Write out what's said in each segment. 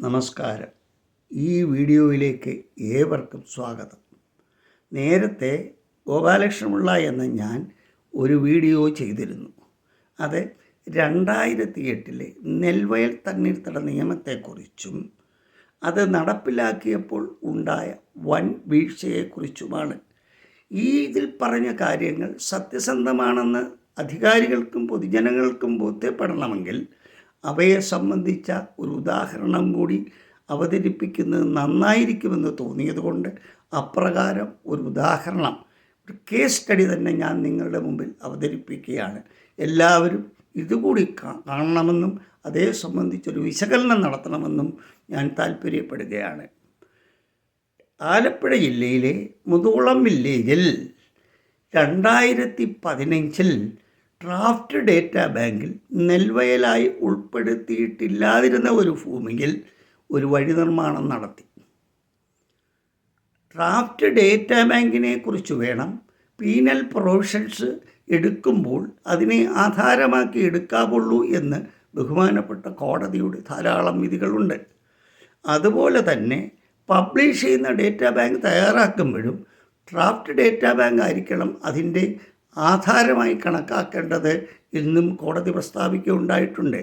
നമസ്കാരം. ഈ വീഡിയോയിലേക്ക് ഏവർക്കും സ്വാഗതം. നേരത്തെ ഗോപാലകൃഷ്ണപിള്ള എന്ന ഞാൻ ഒരു വീഡിയോ ചെയ്തിരുന്നു. അത് 2008 നെൽവയൽ തണ്ണീർത്തട നിയമത്തെക്കുറിച്ചും അത് നടപ്പിലാക്കിയപ്പോൾ ഉണ്ടായ വൻ വീഴ്ചയെക്കുറിച്ചുമാണ്. ഇതിൽ പറഞ്ഞ കാര്യങ്ങൾ സത്യസന്ധമാണെന്ന് അധികാരികൾക്കും പൊതുജനങ്ങൾക്കും ബോധ്യപ്പെടണമെങ്കിൽ അവയെ സംബന്ധിച്ച ഒരു ഉദാഹരണം കൂടി അവതരിപ്പിക്കുന്നത് നന്നായിരിക്കുമെന്ന് തോന്നിയതുകൊണ്ട് അപ്രകാരം ഒരു ഉദാഹരണം, ഒരു കേസ് സ്റ്റഡി തന്നെ ഞാൻ നിങ്ങളുടെ മുമ്പിൽ അവതരിപ്പിക്കുകയാണ്. എല്ലാവരും ഇതുകൂടി കാണണമെന്നും അതേ സംബന്ധിച്ചൊരു വിശകലനം നടത്തണമെന്നും ഞാൻ താല്പര്യപ്പെടുകയാണ്. ആലപ്പുഴ ജില്ലയിലെ മുതുകുളം വില്ലേജിൽ 2015 ഡ്രാഫ്റ്റ് ഡേറ്റാ ബാങ്കിൽ നെൽവയലായി ഉൾപ്പെടുത്തിയിട്ടില്ലാതിരുന്ന ഒരു ഭൂമിയിൽ ഒരു വഴി നിർമ്മാണം നടത്തി. ഡ്രാഫ്റ്റ് ഡേറ്റാ ബാങ്കിനെ കുറിച്ച് വേണം പീനൽ പ്രൊവിഷൻസ് എടുക്കുമ്പോൾ അതിനെ ആധാരമാക്കി എടുക്കാവുള്ളൂ എന്ന് ബഹുമാനപ്പെട്ട കോടതിയുടെ ധാരാളം വിധികളുണ്ട്. അതുപോലെ തന്നെ പബ്ലിഷ് ചെയ്യുന്ന ഡേറ്റാ ബാങ്ക് തയ്യാറാക്കുമ്പോഴും ഡ്രാഫ്റ്റ് ഡേറ്റാ ബാങ്ക് ആയിരിക്കണം അതിൻ്റെ ആധാരമായി കണക്കാക്കേണ്ടത് എന്നും കോടതി പ്രസ്താവിക്കുകയുണ്ടായിട്ടുണ്ട്.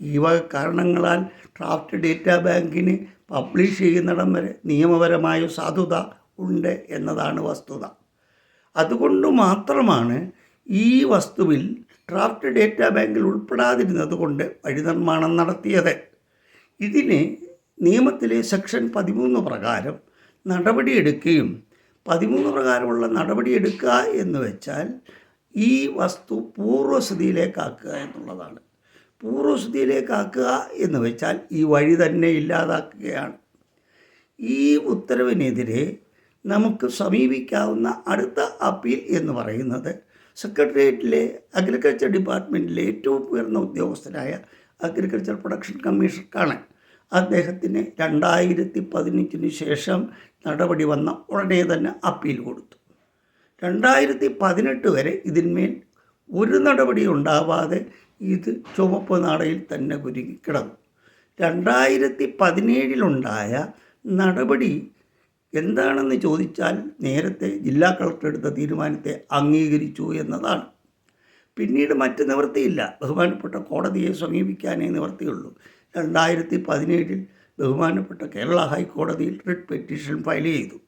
ഈ വക കാരണങ്ങളാൽ ഡ്രാഫ്റ്റ് ഡേറ്റാ ബാങ്കിന് പബ്ലിഷ് ചെയ്യുന്നിടം വരെ നിയമപരമായ സാധുത ഉണ്ട് എന്നതാണ് വസ്തുത. അതുകൊണ്ട് മാത്രമാണ് ഈ വസ്തുവിൽ ഡ്രാഫ്റ്റ് ഡേറ്റാ ബാങ്കിൽ ഉൾപ്പെടാതിരുന്നത് കൊണ്ട് വഴി നിർമ്മാണം നടത്തിയത്. ഇതിന് നിയമത്തിലെ സെക്ഷൻ 13 പ്രകാരം നടപടിയെടുക്കുകയും 13 പ്രകാരമുള്ള നടപടിയെടുക്കുക എന്ന് വെച്ചാൽ ഈ വസ്തു പൂർവ്വസ്ഥിതിയിലേക്കാക്കുക എന്നുള്ളതാണ്. പൂർവ്വസ്ഥിതിയിലേക്കാക്കുക എന്ന് വെച്ചാൽ ഈ വഴി തന്നെ ഇല്ലാതാക്കുകയാണ്. ഈ ഉത്തരവിനെതിരെ നമുക്ക് സമീപിക്കാവുന്ന അടുത്ത അപ്പീൽ എന്ന് പറയുന്നത് സെക്രട്ടേറിയറ്റിലെ അഗ്രികൾച്ചർ ഡിപ്പാർട്ട്മെൻറ്റിലെ ഏറ്റവും ഉയർന്ന ഉദ്യോഗസ്ഥനായ അഗ്രികൾച്ചർ പ്രൊഡക്ഷൻ കമ്മീഷണർക്കാണ്. അദ്ദേഹത്തിന് 2015 ശേഷം നടപടി വന്ന ഉടനെ തന്നെ അപ്പീൽ കൊടുത്തു. 2018 വരെ ഇതിന്മേൽ ഒരു നടപടി ഉണ്ടാവാതെ ഇത് ചുവപ്പ് നാടയിൽ തന്നെ കുരുങ്ങിക്കിടന്നു. 2017 നടപടി എന്താണെന്ന് ചോദിച്ചാൽ നേരത്തെ ജില്ലാ കളക്ടർ എടുത്ത തീരുമാനത്തെ അംഗീകരിച്ചു എന്നതാണ്. പിന്നീട് മറ്റ് നിവൃത്തിയില്ല, ബഹുമാനപ്പെട്ട കോടതിയെ സമീപിക്കാനേ നിവൃത്തിയുള്ളൂ. 2017 ബഹുമാനപ്പെട്ട കേരള ഹൈക്കോടതിയിൽ റിട്ട് പെറ്റീഷൻ ഫയൽ ചെയ്തു.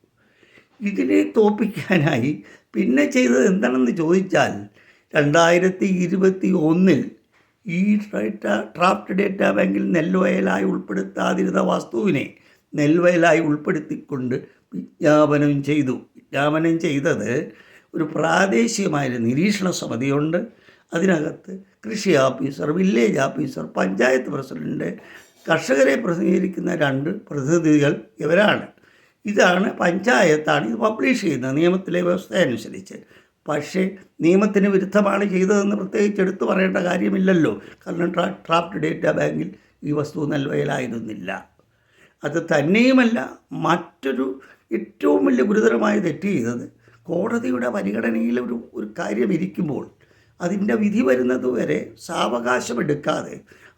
ഇതിനെ തോൽപ്പിക്കാനായി പിന്നെ ചെയ്തത് എന്താണെന്ന് ചോദിച്ചാൽ 2021 ഈ ഡ്രാഫ്റ്റ് ഡേറ്റാ ബാങ്കിൽ നെൽവയലായി ഉൾപ്പെടുത്താതിരുന്ന വസ്തുവിനെ നെൽവയലായി ഉൾപ്പെടുത്തിക്കൊണ്ട് വിജ്ഞാപനം ചെയ്തു. വിജ്ഞാപനം ചെയ്തത് ഒരു പ്രാദേശികമായ നിരീക്ഷണ സമിതിയുണ്ട്. അതിനകത്ത് കൃഷി officer, village officer, panchayat president, കർഷകരെ പ്രതിനിധീകരിക്കുന്ന 2 പ്രതിനിധികൾ ഇവരാണ്. ഇതാണ് പഞ്ചായത്താണ് ഇത് പബ്ലിഷ് ചെയ്യുന്നത് നിയമത്തിലെ വ്യവസ്ഥ അനുസരിച്ച്. പക്ഷേ നിയമത്തിന് വിരുദ്ധമാണ് ചെയ്തതെന്ന് പ്രത്യേകിച്ച് എടുത്തു പറയേണ്ട കാര്യമില്ലല്ലോ. കാരണം ഡ്രാഫ്റ്റ് ഡേറ്റാ ബാങ്കിൽ ഈ വസ്തു നെൽവയലായിരുന്നില്ല. അത് തന്നെയുമല്ല, മറ്റൊരു ഏറ്റവും വലിയ ഗുരുതരമായ തെറ്റ് ചെയ്തത് കോടതിയുടെ പരിഗണനയിൽ ഒരു കാര്യം ഇരിക്കുമ്പോൾ അതിൻ്റെ വിധി വരുന്നത് വരെ സാവകാശമെടുക്കാതെ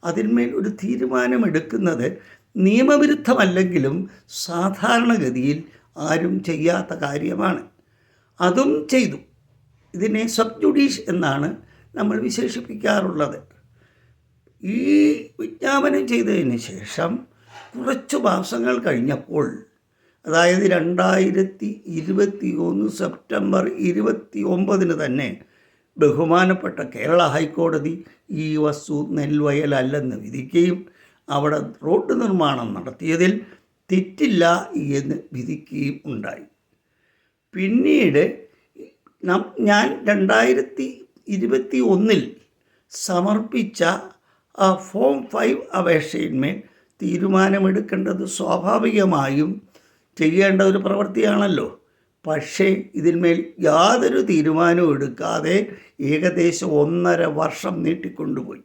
അതിന്മേൽ ഒരു തീരുമാനമെടുക്കുന്നത് നിയമവിരുദ്ധമല്ലെങ്കിലും സാധാരണഗതിയിൽ ആരും ചെയ്യാത്ത കാര്യമാണ്. അതും ചെയ്തു. ഇതിനെ സബ് ജുഡീഷ് എന്നാണ് നമ്മൾ വിശേഷിപ്പിക്കാറുള്ളത്. ഈ വിജ്ഞാപനം ചെയ്തതിന് ശേഷം കുറച്ച് മാസങ്ങൾ കഴിഞ്ഞപ്പോൾ, അതായത് 2021 സെപ്റ്റംബർ 29 തന്നെ ബഹുമാനപ്പെട്ട കേരള ഹൈക്കോടതി ഈ വസ്തു നെൽവയലല്ലെന്ന് വിധിക്കുകയും അവിടെ റോഡ് നിർമ്മാണം നടത്തിയതിൽ തെറ്റില്ല എന്ന് വിധിക്കുകയും ഉണ്ടായി. പിന്നീട് ഞാൻ 2021 സമർപ്പിച്ച ആ ഫോം 5 അപേക്ഷയിന്മേൽ തീരുമാനമെടുക്കേണ്ടത് സ്വാഭാവികമായും ചെയ്യേണ്ട ഒരു പ്രവൃത്തിയാണല്ലോ. പക്ഷേ ഇതിന്മേൽ യാതൊരു തീരുമാനവും എടുക്കാതെ ഏകദേശം 1.5 വർഷം നീട്ടിക്കൊണ്ടുപോയി.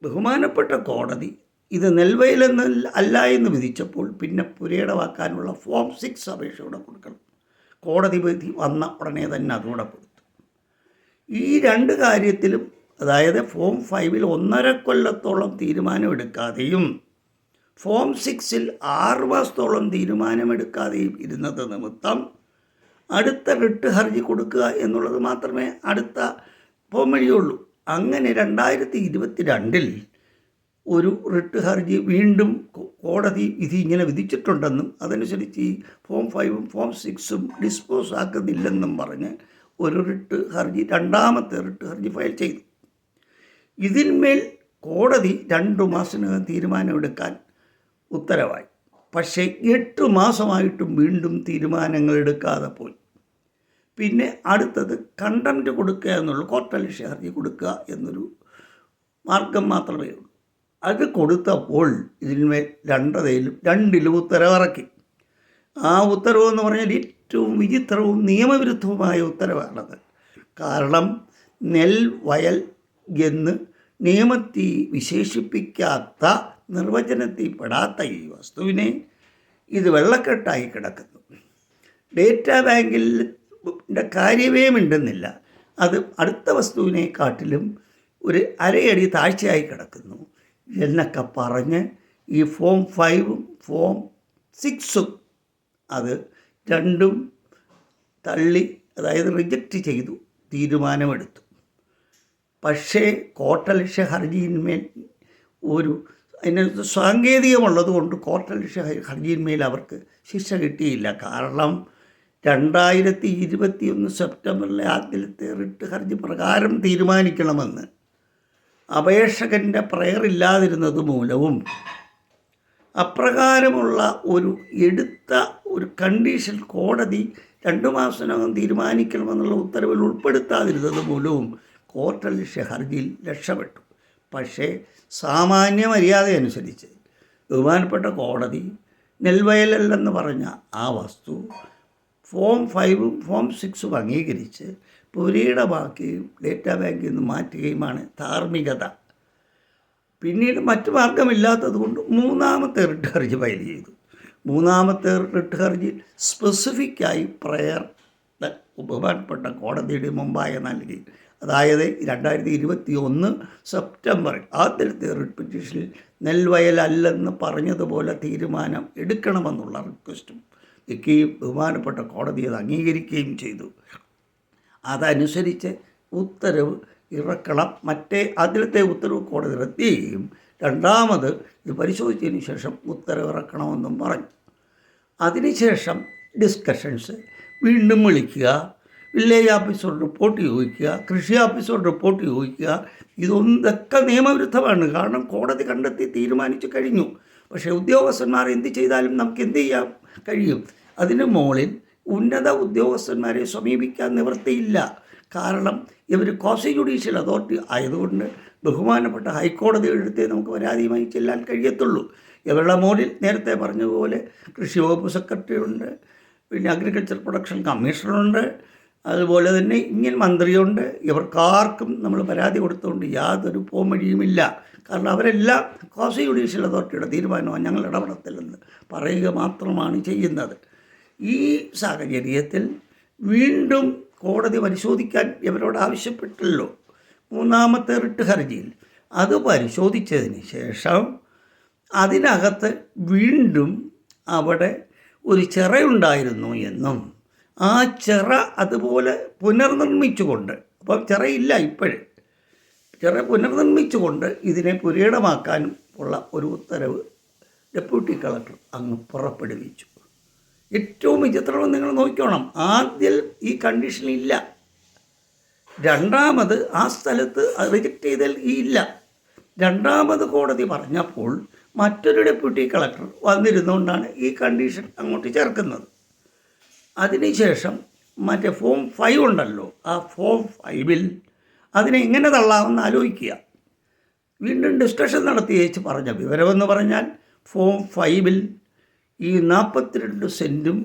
ബഹുമാനപ്പെട്ട കോടതി ഇത് നെൽവയലെന്ന് അല്ല എന്ന് വിധിച്ചപ്പോൾ പിന്നെ പുരയിടമാക്കാനുള്ള ഫോം 6 അപേക്ഷ കൂടെ കൊടുക്കണം. കോടതി വിധി വന്ന ഉടനെ തന്നെ അതുകൂടെ കൊടുത്തു. ഈ 2 കാര്യത്തിലും, അതായത് ഫോം 5 1.5 കൊല്ലത്തോളം തീരുമാനമെടുക്കാതെയും ഫോം 6-ൽ 6 മാസത്തോളം തീരുമാനമെടുക്കാതെയും ഇരുന്നത് നിമിത്തം അടുത്ത റിട്ട് ഹർജി കൊടുക്കുക എന്നുള്ളത് മാത്രമേ അടുത്ത പോംവഴിയുള്ളൂ. അങ്ങനെ 2022-ൽ ഒരു റിട്ട് ഹർജി വീണ്ടും കോടതി വിധി ഇങ്ങനെ വിധിച്ചിട്ടുണ്ടെന്നും അതനുസരിച്ച് ഈ ഫോം 5-ഉം ഫോം 6-ഉം ഡിസ്പോസ് ആക്കുന്നില്ലെന്നും പറഞ്ഞ് ഒരു റിട്ട് ഹർജി, രണ്ടാമത്തെ റിട്ട് ഹർജി ഫയൽ ചെയ്തു. ഇതിന്മേൽ കോടതി 2 മാസത്തിനകം തീരുമാനമെടുക്കാൻ ഉത്തരവായി. പക്ഷേ 8 മാസമായിട്ടും വീണ്ടും തീരുമാനങ്ങൾ എടുക്കാതെ പോയി. പിന്നെ അടുത്തത് കണ്ടംപ്റ്റ് കൊടുക്കുക എന്നുള്ള കോർട്ടലക്ഷ്യ ഹർജി കൊടുക്കുക എന്നൊരു മാർഗം മാത്രമേ ഉള്ളൂ. അത് കൊടുത്തപ്പോൾ ഇതിന്മേൽ രണ്ടിലും ഉത്തരവിറക്കി. ആ ഉത്തരവെന്ന് പറഞ്ഞാൽ ഏറ്റവും വിചിത്രവും നിയമവിരുദ്ധവുമായ ഉത്തരവാണത്. കാരണം നെൽവയൽ എന്ന് നിയമത്തിൽ വിശേഷിപ്പിക്കാത്ത, നിർവചനത്തിൽ പെടാത്ത ഈ വസ്തുവിനെ ഇത് വെള്ളക്കെട്ടായി കിടക്കുന്നു. ഡേറ്റാ ബാങ്കിൽ കാര്യമേ മിണ്ടുന്നില്ല. അത് അടുത്ത വസ്തുവിനെക്കാട്ടിലും ഒരു അരയടി താഴ്ചയായി കിടക്കുന്നു എന്നൊക്കെ പറഞ്ഞ് ഈ ഫോം 5-ഉം ഫോം 6-ഉം അത് രണ്ടും തള്ളി, അതായത് റിജക്റ്റ് ചെയ്തു, തീരുമാനമെടുത്തു. പക്ഷേ കോർട്ടലക്ഷ്യ ഹർജിയിന്മേൽ അതിനകത്ത് സാങ്കേതികമുള്ളത് കൊണ്ട് കോർട്ടലക്ഷ്യ ഹർജിയിന്മേൽ അവർക്ക് ശിക്ഷ കിട്ടിയില്ല. കാരണം 2021 സെപ്റ്റംബറിലെ ആദ്യത്തെ റിട്ട് ഹർജി പ്രകാരം തീരുമാനിക്കണമെന്ന് അപേക്ഷകൻ്റെ പ്രയറില്ലാതിരുന്നത് മൂലവും അപ്രകാരമുള്ള ഒരു കണ്ടീഷൻ കോടതി 2 മാസത്തിനകം തീരുമാനിക്കണമെന്നുള്ള ഉത്തരവിൽ ഉൾപ്പെടുത്താതിരുന്നത് മൂലവും കോർട്ടലക്ഷ്യ ഹർജിയിൽ രക്ഷപ്പെട്ടു. പക്ഷേ സാമാന്യ മര്യാദ അനുസരിച്ച് ബഹുമാനപ്പെട്ട കോടതി നെൽവയലല്ലെന്ന് പറഞ്ഞ ആ വസ്തു ഫോം 5-ഉം ഫോം 6-ഉം അംഗീകരിച്ച് പുരയിടമാക്കുകയും ഡേറ്റാ ബാങ്കിൽ നിന്ന് മാറ്റുകയുമാണ് ധാർമ്മികത. പിന്നീട് മറ്റു മാർഗമില്ലാത്തത് കൊണ്ട് 3ാമത്തെ റിട്ട് ഹർജി ഫയൽ ചെയ്തു. 3ാമത്തെ റിട്ട് ഹർജി സ്പെസിഫിക്കായി പ്രയർ ബഹുമാനപ്പെട്ട കോടതിയുടെ മുമ്പായി നൽകി. അതായത് 2021 സെപ്റ്റംബറിൽ ആദ്യത്തെ റിട്ട് പെറ്റീഷനിൽ നെൽവയലല്ലെന്ന് പറഞ്ഞതുപോലെ തീരുമാനം എടുക്കണമെന്നുള്ള റിക്വസ്റ്റും വയ്ക്കുകയും ബഹുമാനപ്പെട്ട കോടതി അത് അംഗീകരിക്കുകയും ചെയ്തു. അതനുസരിച്ച് ഉത്തരവ് ഇറക്കണം. ആദ്യത്തെ ഉത്തരവ് കോടതി റദ്ദ് ചെയ്യുകയും രണ്ടാമത് ഇത് പരിശോധിച്ചതിന് ശേഷം ഉത്തരവ് ഇറക്കണമെന്നും പറഞ്ഞു. അതിനുശേഷം ഡിസ്കഷൻസ് വീണ്ടും വിളിക്കുക, വില്ലേജ് ഓഫീസറോട് റിപ്പോർട്ട് ചോദിക്കുക, കൃഷി ഓഫീസറോട് റിപ്പോർട്ട് ചോദിക്കുക. ഇതൊക്കെ നിയമവിരുദ്ധമാണ്. കാരണം കോടതി കണ്ടെത്തി തീരുമാനിച്ചു കഴിഞ്ഞു. പക്ഷേ ഉദ്യോഗസ്ഥന്മാർ എന്ത് ചെയ്താലും നമുക്ക് എന്ത് ചെയ്യാൻ കഴിയും? അതിന് മുകളിൽ ഉന്നത ഉദ്യോഗസ്ഥന്മാരെ സമീപിക്കാൻ നിവൃത്തിയില്ല. കാരണം ഇവർ ക്വാസി ജുഡീഷ്യൽ അതോറിറ്റി ആയതുകൊണ്ട് ബഹുമാനപ്പെട്ട ഹൈക്കോടതിയുടെ അടുത്തേ നമുക്ക് പരാതിയുമായി ചെല്ലാൻ കഴിയത്തുള്ളൂ. ഇവരുടെ മുകളിൽ നേരത്തെ പറഞ്ഞതുപോലെ കൃഷി വകുപ്പ് സെക്രട്ടറി ഉണ്ട്, പിന്നെ അഗ്രികൾച്ചർ പ്രൊഡക്ഷൻ കമ്മീഷണറുണ്ട്, അതുപോലെ തന്നെ ഇങ്ങനെ മന്ത്രിയുണ്ട്. ഇവർക്കാർക്കും നമ്മൾ പരാതി കൊടുത്തുകൊണ്ട് യാതൊരു പോംവഴിയുമില്ല. കാരണം അവരെല്ലാം ക്വാസി ജുഡീഷ്യൽ അതോറിറ്റിയുടെ തീരുമാനമാണ്, ഞങ്ങൾ ഇടപെടത്തില്ലെന്ന് പറയുക മാത്രമാണ് ചെയ്യുന്നത്. ഈ സാഹചര്യത്തിൽ വീണ്ടും കോടതി പരിശോധിക്കാൻ ഇവരോട് ആവശ്യപ്പെട്ടല്ലോ 3ാമത്തെ റിട്ട് ഹർജിയിൽ. അത് പരിശോധിച്ചതിന് ശേഷം അതിനകത്ത് വീണ്ടും അവിടെ ഒരു ചിറയുണ്ടായിരുന്നു എന്നും ആ ചിറ അതുപോലെ പുനർനിർമ്മിച്ചുകൊണ്ട്, അപ്പം ചിറയില്ല ഇപ്പോഴും, ചിറ പുനർനിർമ്മിച്ചുകൊണ്ട് ഇതിനെ പുരയിടമാക്കാനും ഉള്ള ഒരു ഉത്തരവ് ഡെപ്യൂട്ടി കളക്ടർ അങ്ങ് പുറപ്പെടുവിച്ചു. ഏറ്റവും വിചിത്രമെന്ന് നിങ്ങൾ നോക്കിക്കോണം, ആദ്യം ഈ കണ്ടീഷനില്ല, രണ്ടാമത് ആ സ്ഥലത്ത് റിജക്റ്റ് ചെയ്തൽ ഇല്ല. രണ്ടാമത് കോടതി പറഞ്ഞപ്പോൾ മറ്റൊരു ഡെപ്യൂട്ടി കളക്ടർ വന്നിരുന്നുകൊണ്ടാണ് ഈ കണ്ടീഷൻ അങ്ങോട്ട് ചേർക്കുന്നത്. അതിനുശേഷം മറ്റേ ഫോം 5 ഉണ്ടല്ലോ, ആ ഫോം 5-ൽ അതിനെ എങ്ങനെ തള്ളാമെന്ന് ആലോചിക്കുക. വീണ്ടും ഡിസ്കഷൻ നടത്തിയേച്ച് പറഞ്ഞ വിവരമെന്ന് പറഞ്ഞാൽ ഫോം 5-ൽ ഈ 42 സെൻറ്റും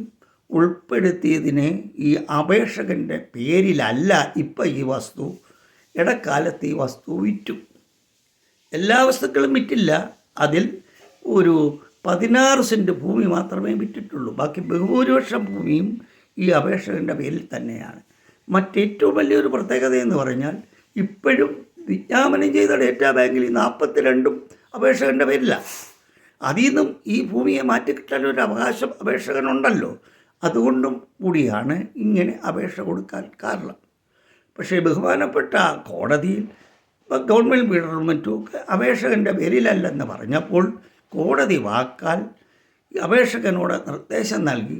ഉൾപ്പെടുത്തിയതിനെ ഈ അപേക്ഷകൻ്റെ പേരിലല്ല ഇപ്പം ഈ വസ്തു, ഇടക്കാലത്ത് ഈ വസ്തു വിറ്റു. എല്ലാ വസ്തുക്കളും വിറ്റില്ല, അതിൽ ഒരു 16 സെൻറ്റ് ഭൂമി മാത്രമേ വിറ്റിട്ടുള്ളൂ. ബാക്കി ബഹുഭൂരിപക്ഷം ഭൂമിയും ഈ അപേക്ഷകൻ്റെ പേരിൽ തന്നെയാണ്. മറ്റേറ്റവും വലിയൊരു പ്രത്യേകത എന്ന് പറഞ്ഞാൽ ഇപ്പോഴും വിജ്ഞാപനം ചെയ്ത ഡേറ്റാ ബാങ്കിൽ 42 അപേക്ഷകൻ്റെ പേരില്ല. അതിൽ നിന്നും ഈ ഭൂമിയെ മാറ്റിക്കിട്ടാനൊരു അവകാശം അപേക്ഷകനുണ്ടല്ലോ. അതുകൊണ്ടും കൂടിയാണ് ഇങ്ങനെ അപേക്ഷ കൊടുക്കാൻ കാരണം. പക്ഷേ ബഹുമാനപ്പെട്ട കോടതിയിൽ ഗവൺമെൻറ് ബിൽഡറും മറ്റുമൊക്കെ അപേക്ഷകൻ്റെ പേരിലല്ലെന്ന് പറഞ്ഞപ്പോൾ കോടതി വാക്കാൽ അപേക്ഷകനോട് നിർദ്ദേശം നൽകി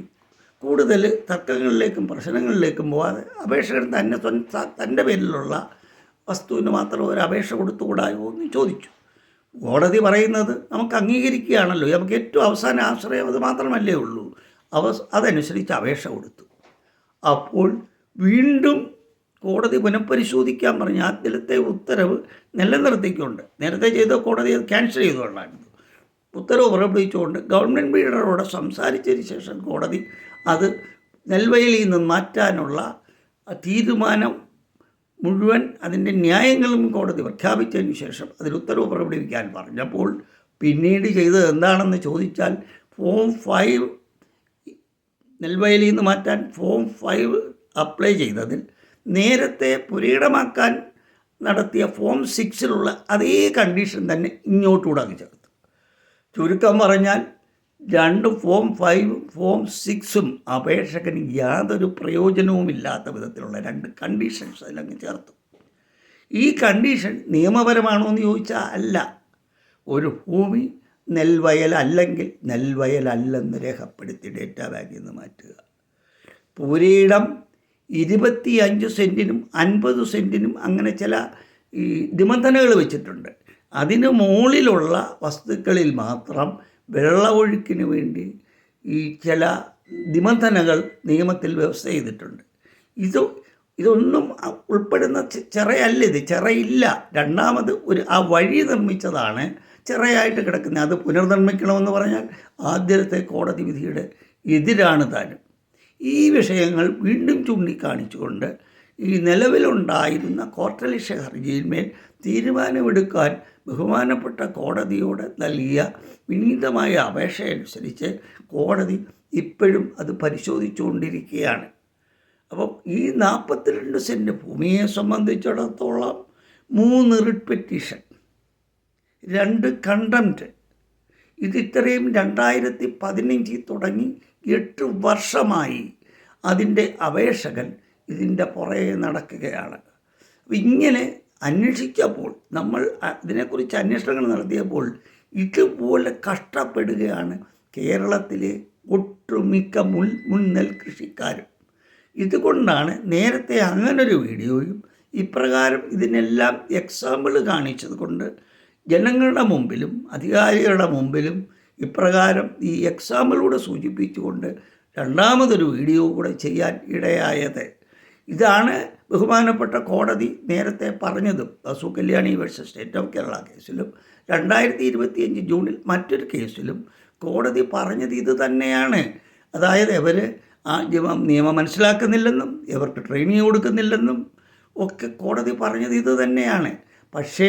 കൂടുതൽ തർക്കങ്ങളിലേക്കും പ്രശ്നങ്ങളിലേക്കും പോകാതെ അപേക്ഷകൻ തൻ്റെ പേരിലുള്ള വസ്തുവിന് മാത്രം ഒരു അപേക്ഷ കൊടുത്തുകൂടായോ എന്ന് ചോദിച്ചു. കോടതി പറയുന്നത് നമുക്ക് അംഗീകരിക്കുകയാണല്ലോ, നമുക്ക് ഏറ്റവും അവസാന ആശ്രയം അത് മാത്രമല്ലേ ഉള്ളൂ. അതനുസരിച്ച് അപേക്ഷ കൊടുത്തു. അപ്പോൾ വീണ്ടും കോടതി പുനഃപരിശോധിക്കാൻ പറഞ്ഞ ആദ്യത്തെ ഉത്തരവ് നിലനിർത്തിക്കൊണ്ട്, നേരത്തെ ചെയ്ത കോടതി അത് ക്യാൻസൽ ചെയ്തുകൊണ്ടായിരുന്നു, ഉത്തരവ് പുറപ്പെടുവിച്ചുകൊണ്ട് ഗവൺമെൻറ് ബിൽഡറോട് സംസാരിച്ചതിന് ശേഷം കോടതി അത് നെൽവയലിൽ നിന്ന് മാറ്റാനുള്ള തീരുമാനം മുഴുവൻ അതിൻ്റെ ന്യായങ്ങളും കോടതി പ്രഖ്യാപിച്ചതിന് ശേഷം അതിൽ ഉത്തരവ് പുറപ്പെടുവിക്കാൻ പറഞ്ഞപ്പോൾ പിന്നീട് ചെയ്തത് എന്താണെന്ന് ചോദിച്ചാൽ, ഫോം 5 നെൽവയലിൽ നിന്ന് മാറ്റാൻ ഫോം 5 അപ്ലൈ ചെയ്തതിൽ നേരത്തെ പുരയിടമാക്കാൻ നടത്തിയ ഫോം 6 അതേ കണ്ടീഷൻ തന്നെ ഇങ്ങോട്ടുകൂടെ ചേർത്തു. ചുരുക്കം പറഞ്ഞാൽ ഫോം 5 ഫോം 6 അപേക്ഷകന് യാതൊരു പ്രയോജനവുമില്ലാത്ത വിധത്തിലുള്ള 2 കണ്ടീഷൻസ് അതിലങ്ങ് ചേർത്തു. ഈ കണ്ടീഷൻ നിയമപരമാണോ എന്ന് ചോദിച്ചാൽ അല്ല. ഒരു ഭൂമി നെൽവയൽ അല്ലെങ്കിൽ നെൽവയലല്ലെന്ന് രേഖപ്പെടുത്തി ഡേറ്റാ ബാങ്കിൽ നിന്ന് മാറ്റുക. പുരയിടം 25 സെൻറ്റിനും 50 സെൻറ്റിനും അങ്ങനെ ചില ഈ നിബന്ധനകൾ വെച്ചിട്ടുണ്ട്. അതിന് മുകളിലുള്ള വസ്തുക്കളിൽ മാത്രം വെള്ളമൊഴുക്കിന് വേണ്ടി ഈ ചില നിബന്ധനകൾ നിയമത്തിൽ വ്യവസ്ഥ ചെയ്തിട്ടുണ്ട്. ഇതൊന്നും ഉൾപ്പെടുന്ന ചിറയല്ല, ഇത് ചിറയില്ല. രണ്ടാമത് ആ വഴി നിർമ്മിച്ചതാണ് ചിറയായിട്ട് കിടക്കുന്നത്. അത് പുനർനിർമ്മിക്കണമെന്ന് പറഞ്ഞാൽ ആദ്യത്തെ കോടതി വിധിയുടെ എതിരാണ് താനും. ഈ വിഷയങ്ങൾ വീണ്ടും ചൂണ്ടിക്കാണിച്ചുകൊണ്ട് ഈ നിലവിലുണ്ടായിരുന്ന കോർട്ടലക്ഷ്യ ഹർജിയിന്മേൽ തീരുമാനമെടുക്കാൻ ബഹുമാനപ്പെട്ട കോടതിയോട് നൽകിയ വിനീതമായ അപേക്ഷയനുസരിച്ച് കോടതി ഇപ്പോഴും അത് പരിശോധിച്ചുകൊണ്ടിരിക്കുകയാണ്. അപ്പം ഈ 42 സെൻറ്റ് ഭൂമിയെ സംബന്ധിച്ചിടത്തോളം 3 റിട്ട് പെറ്റീഷൻ, 2 കണ്ടംപ്റ്റ്, ഇത് ഇത്രയും 2015 തുടങ്ങി 8 വർഷമായി അതിൻ്റെ അപേക്ഷകൻ ഇതിൻ്റെ പുറകെ നടക്കുകയാണ്. അപ്പം ഇങ്ങനെ അന്വേഷിച്ചപ്പോൾ, നമ്മൾ ഇതിനെക്കുറിച്ച് അന്വേഷണങ്ങൾ നടത്തിയപ്പോൾ ഇതുപോലെ കഷ്ടപ്പെടുകയാണ് കേരളത്തിലെ ഒട്ടുമിക്ക മുൻ നെൽകൃഷിക്കാരും. ഇതുകൊണ്ടാണ് നേരത്തെ അങ്ങനൊരു വീഡിയോയും ഇപ്രകാരം ഇതിനെല്ലാം എക്സാമ്പിൾ കാണിച്ചത് കൊണ്ട് ജനങ്ങളുടെ മുമ്പിലും അധികാരികളുടെ മുമ്പിലും ഇപ്രകാരം ഈ എക്സാമ്പിളൂടെ സൂചിപ്പിച്ചുകൊണ്ട് രണ്ടാമതൊരു വീഡിയോ കൂടെ ചെയ്യാൻ ഇടയായത്. ഇതാണ് ബഹുമാനപ്പെട്ട കോടതി നേരത്തെ പറഞ്ഞതും. Vasu Kalyani versus state of Kerala കേസിലും 2025 ജൂണിൽ മറ്റൊരു കേസിലും കോടതി പറഞ്ഞത് ഇത് തന്നെയാണ്. അതായത് ഇവർ നിയമം മനസ്സിലാക്കുന്നില്ലെന്നും ഇവർക്ക് ട്രെയിനിങ് കൊടുക്കുന്നില്ലെന്നും ഒക്കെ കോടതി പറഞ്ഞത് ഇത് തന്നെയാണ്. പക്ഷേ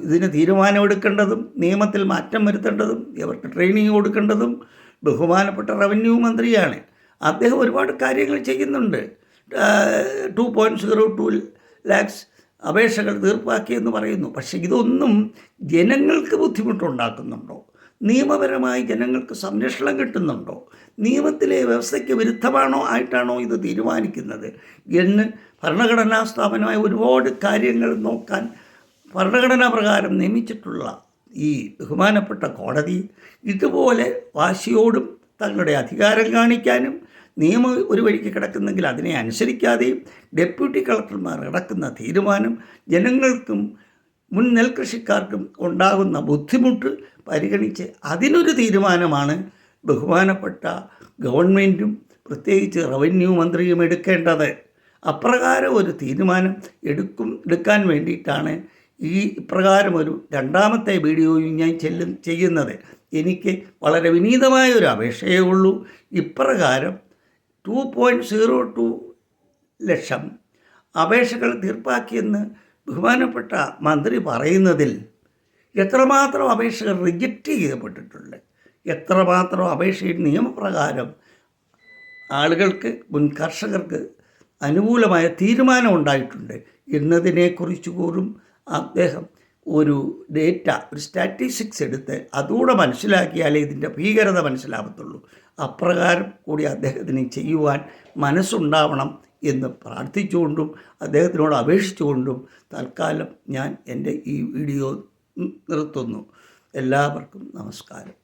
ഇതിന് തീരുമാനമെടുക്കേണ്ടതും നിയമത്തിൽ മാറ്റം വരുത്തേണ്ടതും ഇവർക്ക് ട്രെയിനിങ് കൊടുക്കേണ്ടതും ബഹുമാനപ്പെട്ട റവന്യൂ മന്ത്രിയാണ്. അദ്ദേഹം ഒരുപാട് കാര്യങ്ങൾ ചെയ്യുന്നുണ്ട്. 2.02 lakhs അപേക്ഷകൾ തീർപ്പാക്കിയെന്ന് പറയുന്നു. പക്ഷേ ഇതൊന്നും ജനങ്ങൾക്ക് ബുദ്ധിമുട്ടുണ്ടാക്കുന്നുണ്ടോ? നിയമപരമായി ജനങ്ങൾക്ക് സംരക്ഷണം കിട്ടുന്നുണ്ടോ? നിയമത്തിലെ വ്യവസ്ഥയ്ക്ക് വിരുദ്ധമാണോ ആയിട്ടാണോ ഇത് തീരുമാനിക്കുന്നത് എന്ന് ഭരണഘടനാ സ്ഥാപനമായ ഒരുപാട് കാര്യങ്ങൾ നോക്കാൻ ഭരണഘടനാ പ്രകാരം നിയമിച്ചിട്ടുള്ള ഈ ബഹുമാനപ്പെട്ട കോടതി ഇതുപോലെ വാശിയോടും തങ്ങളുടെ അധികാരം കാണിക്കാനും നിയമം ഒരു വഴിക്ക് കിടക്കുന്നെങ്കിൽ അതിനെ അനുസരിക്കാതെയും ഡെപ്യൂട്ടി കളക്ടർമാർ കിടക്കുന്ന തീരുമാനം ജനങ്ങൾക്കും മുൻ നെൽകൃഷിക്കാർക്കും ഉണ്ടാകുന്ന ബുദ്ധിമുട്ട് പരിഗണിച്ച് അതിനൊരു തീരുമാനമാണ് ബഹുമാനപ്പെട്ട ഗവൺമെൻറ്റും പ്രത്യേകിച്ച് റവന്യൂ മന്ത്രിയും എടുക്കേണ്ടത്. അപ്രകാരം ഒരു തീരുമാനം എടുക്കാൻ വേണ്ടിയിട്ടാണ് ഈ ഇപ്രകാരം ഒരു രണ്ടാമത്തെ വീഡിയോയും ഞാൻ ചെയ്യുന്നത്. എനിക്ക് വളരെ വിനീതമായ ഒരു അപേക്ഷയേ ഉള്ളൂ. ഇപ്രകാരം 2.02 ലക്ഷം അപേക്ഷകൾ തീർപ്പാക്കിയെന്ന് ബഹുമാനപ്പെട്ട മന്ത്രി പറയുന്നതിൽ എത്രമാത്രം അപേക്ഷകൾ റിജക്റ്റ് ചെയ്യപ്പെട്ടിട്ടുണ്ട്, എത്രമാത്രം അപേക്ഷയിൽ നിയമപ്രകാരം ആളുകൾക്ക് മുൻ കർഷകർക്ക് അനുകൂലമായ തീരുമാനം ഉണ്ടായിട്ടുണ്ട് എന്നതിനെക്കുറിച്ച് പോലും അദ്ദേഹം ഒരു ഡേറ്റ, ഒരു സ്റ്റാറ്റിസ്റ്റിക്സ് എടുത്ത് അതുകൂടെ മനസ്സിലാക്കിയാലേ ഇതിൻ്റെ ഭീകരത മനസ്സിലാവത്തുള്ളൂ. അപ്രകാരം കൂടി അദ്ദേഹത്തിന് ചെയ്യുവാൻ മനസ്സുണ്ടാവണം എന്ന് പ്രാർത്ഥിച്ചുകൊണ്ടും അദ്ദേഹത്തിനോട് അപേക്ഷിച്ചുകൊണ്ടും തൽക്കാലം ഞാൻ എൻ്റെ ഈ വീഡിയോ നിർത്തുന്നു. എല്ലാവർക്കും നമസ്കാരം.